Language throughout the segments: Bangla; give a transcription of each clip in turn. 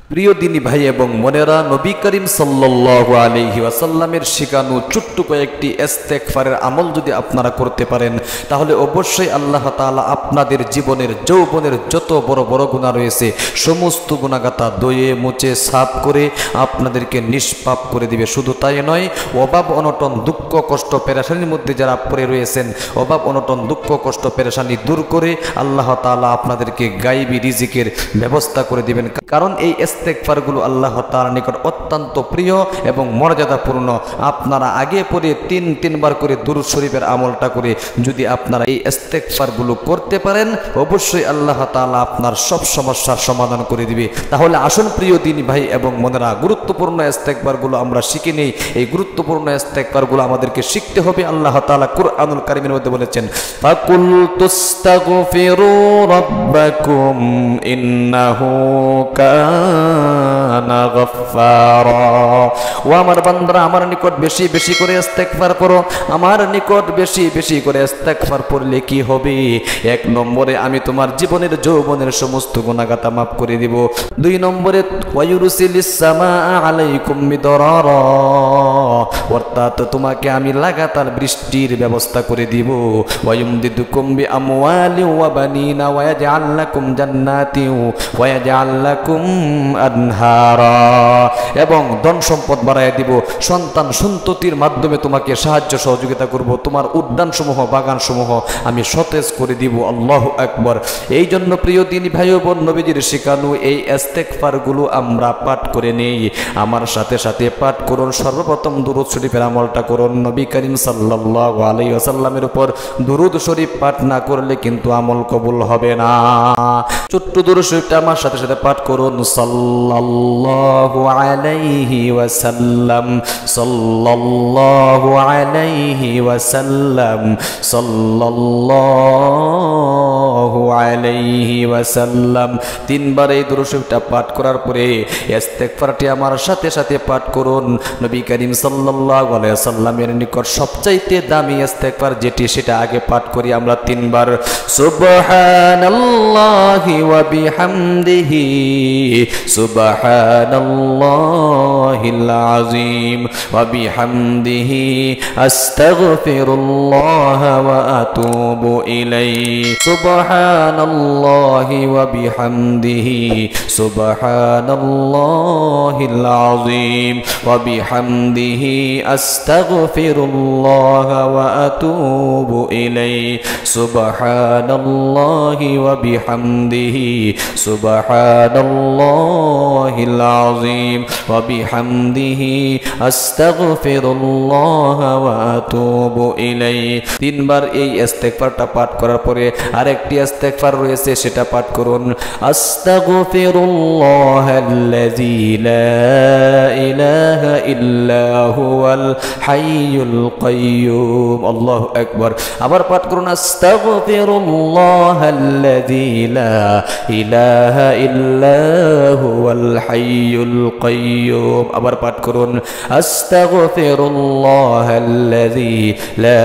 প্রিয় দিনী ভাই এবং বোনেরা, নবী করিম সাল্লাল্লাহু আলাইহি ওয়াসাল্লামের শেখানো ছোট্ট কয়েকটি ইস্তেগফারের আমল যদি আপনারা করতে পারেন, তাহলে অবশ্যই আল্লাহ তাআলা আপনাদের জীবনের যৌবনের যত বড় বড় গুনাহ রয়েছে সমস্ত গুনাহগাতা ধুয়ে মুছে সাফ করে আপনাদেরকে নিষ্পাপ করে দিবে। শুধু তাই নয়, অভাব অনটন দুঃখ কষ্ট পেরেশানির মধ্যে যারা পড়ে রয়েছেন, অভাব অনটন দুঃখ কষ্ট পেরেশানি দূর করে আল্লাহ তাআলা আপনাদেরকে গায়বী রিজিকের ব্যবস্থা করে দিবেন। কারণ এই ইস্তেগফারগুলো আল্লাহ তাআলার নিকট অত্যন্ত প্রিয় এবং মর্যাদাপূর্ণ। আপনারা আগে পরে তিনবার করে দুরূদ শরীফের আমলটা করে যদি আপনারা এই ইস্তেগফারগুলো করতে পারেন, অবশ্যই আল্লাহ তাআলা আপনার সব সমস্যার সমাধান করে দিবে। তাহলে আসুন প্রিয় দিনী ভাই এবং বোনেরা, গুরুত্বপূর্ণ ইস্তেগফারগুলো আমরা শিখে নেই। এই গুরুত্বপূর্ণ ইস্তেগফারগুলো আমাদেরকে শিখতে হবে। আল্লাহ তাআলা কুরআনুল কারীমের মধ্যে বলেছেন, ফাকুল তুস্তাগফিরু রাব্বাকুম ইন্নাহু কানা গফফারা। ও আমার বান্দারা, আমার নিকট বেশি বেশি করে ইস্তেগফার করো। আমার নিকট বেশি বেশি করে ইস্তেগফার পড়লে কি হবে? এক নম্বরে আমি তোমার জীবনের যৌবনের সমস্ত গুনাহগাতা মাফ করে দিব। দুই নম্বরে ওয়ায়ুরসিলিস সামাআ আলাইকুম মিদরারা, অর্থাৎ তোমাকে আমি লাগাতার বৃষ্টির ব্যবস্থা করে দিব। ওয়ায়ুমদিদুকুম বিআমওয়ালি ওয়া বানিনা ওয়া ইয়াজআল লাকুম জান্নাতি ওয়া ইয়াজআল লাকুম আনহারা, এবং ধন সম্পদ বাড়াইয়া দিব। সন্তান সন্ততির মাধ্যমে তোমাকে সাহায্য সহযোগিতা করব। তোমার উদ্যানসমূহ বাগানসমূহ আমি সতেজ করে দিব। আল্লাহু আকবার। এই জন্য প্রিয় দিনী ভাই বোন, নবীজির শেখানো এই ইস্তেগফারগুলো আমরা পাঠ করে নেই। আমার সাথে সাথে পাঠ করুন। সর্বপ্রথম দুরূদ শরীফের আমলটা করুন। নবী করিম সাল্লাল্লাহু আলাইহি ওয়াসাল্লামের উপর দুরূদ শরীফ পাঠ না করলে কিন্তু আমল কবুল হবে না। ছোট্ট দুরূদ শরীফটা আমার সাথে সাথে পাঠ করুন। সাল্লাল্লাহু আলাইহি ওয়াসাল্লাম, সাল্লাল্লাহু আলাইহি ওয়াসাল্লাম, সাল্লাল্লাহু আলাইহি ওয়াসাল্লাম। তিনবার এই দুরূদ শরীফটা পাঠ করার পরে ইস্তেগফারটি আমার সাথে সাথে পাঠ করুন। নবী করিম সাল্লাল্লাহু আলাইহি ওয়াসাল্লামের নিকট সবচাইতে দামি ইস্তেগফার যেটি, সেটা আগে পাঠ করি আমরা তিনবার। সুবহানাল্লাহি ওয়া বিহামদিহি, সুবহানাল্লাহিল আযীম ওয়া বিহামদিহি, আস্তাগফিরুল্লাহ ওয়া আতুবু ইলাইহি। সুবহানাল্লাহি ওয়া বিহামদিহি, সুবহানাল্লাহিল আযীম ওয়া বিহামদিহি, আস্তাগফিরুল্লাহ ওয়া আতুবু ইলাইহি। সুবহানাল্লাহি ওয়া বিহামদিহি, সুবহানাল্লাহিল আযীম ওয়া বিহামদিহি, আস্তাগফিরুল্লাহ ওয়া আতুবু ইলাইহি। তিনবার এই ইস্তেগফারটা পাঠ করার পরে আরেকটি ইস্তেগফার রয়েছে, সেটা পাঠ করুন। আস্তাগফিরুল্লাহাল্লাযী লা ইলাহা ইল্লা হুয়াল হাইয়ুল কাইয়্যুম। আল্লাহু আকবার। আবার পাঠ করুন। আস্তাগফিরুল্লাহাল্লাযী লা ইলাহা ইল্লা হুয়াল হাইয়ুল কাইয়্যুম। আবার পাঠ করুন। আস্তাগফিরুল্লাহাল্লাযী লা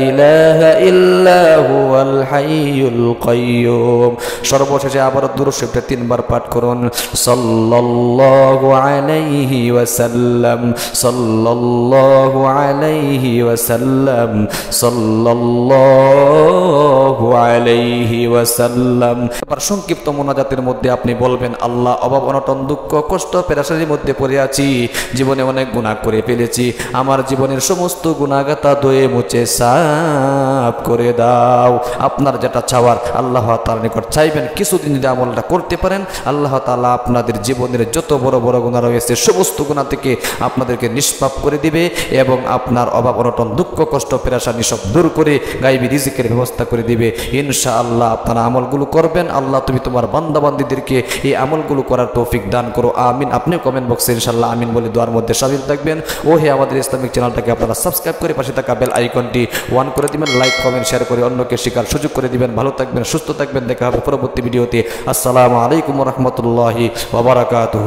ইলাহা ইল্লা হুয়াল হাইয়ুল কাইয়্যুম। সর্বশেষে আবার দুরূদ শরীফটা তিনবার পাঠ করুন। সাল্লাল্লাহু আলাইহি ওয়াসাল্লাম, সাল্লাল্লাহু আলাইহি ওয়াসাল্লাম, সাল্লাল্লাহু আলাইহি ওয়াসাল্লাম। এবার সংক্ষিপ্ত মোনাজাতের মধ্যে আপনি বলবেন, আল্লাহ, অভাব অনটন দুঃখ কষ্ট পেরেশানির মধ্যে পড়ে আছি, জীবনে অনেক গুনাহ করে ফেলেছি, আমার জীবনের সমস্ত গুনাহগাতা ধুয়ে মুছে সাফ করে দাও। আপনার যেটা চাওয়ার আল্লাহ তাআলার নিকট চাইবেন। কিছুদিন যদি আমলটা করতে পারেন, আল্লাহ তাআলা আপনাদের জীবনের যত বড় বড় গুনাহ রয়েছে সমস্ত গুনাহ থেকে আপনাদেরকে নিষ্পাপ করে দিবে এবং আপনার অভাব অনটন দুঃখ কষ্ট পেরেশানি সব দূর করে গায়বী রিজিকের ব্যবস্থা করে দিবে ইনশাআল্লাহ। আপনারা আমলগুলো করবেন। আল্লাহ, তুমি তোমার বান্দা বান্দীদেরকে এই আমলগুলো করার তৌফিক দান করো। আমিন। আপনিও কমেন্ট বক্সে ইনশাআল্লাহ আমিন বলে দোয়ার মধ্যে শামিল থাকবেন। ও হে, আমাদের ইসলামিক চ্যানেলটাকে আপনারা সাবস্ক্রাইব করে পাশে থাকা বেল আইকনটি অন করে দিবেন। লাইক কমেন্ট শেয়ার করে অন্যকে শেখার সুযোগ করে দিবেন। ভালো থাকবেন, সুস্থ থাকবেন। দেখা হবে পরবর্তী ভিডিওতে। আসসালামু আলাইকুম ওয়া রাহমাতুল্লাহি ওয়া বারাকাতুহু।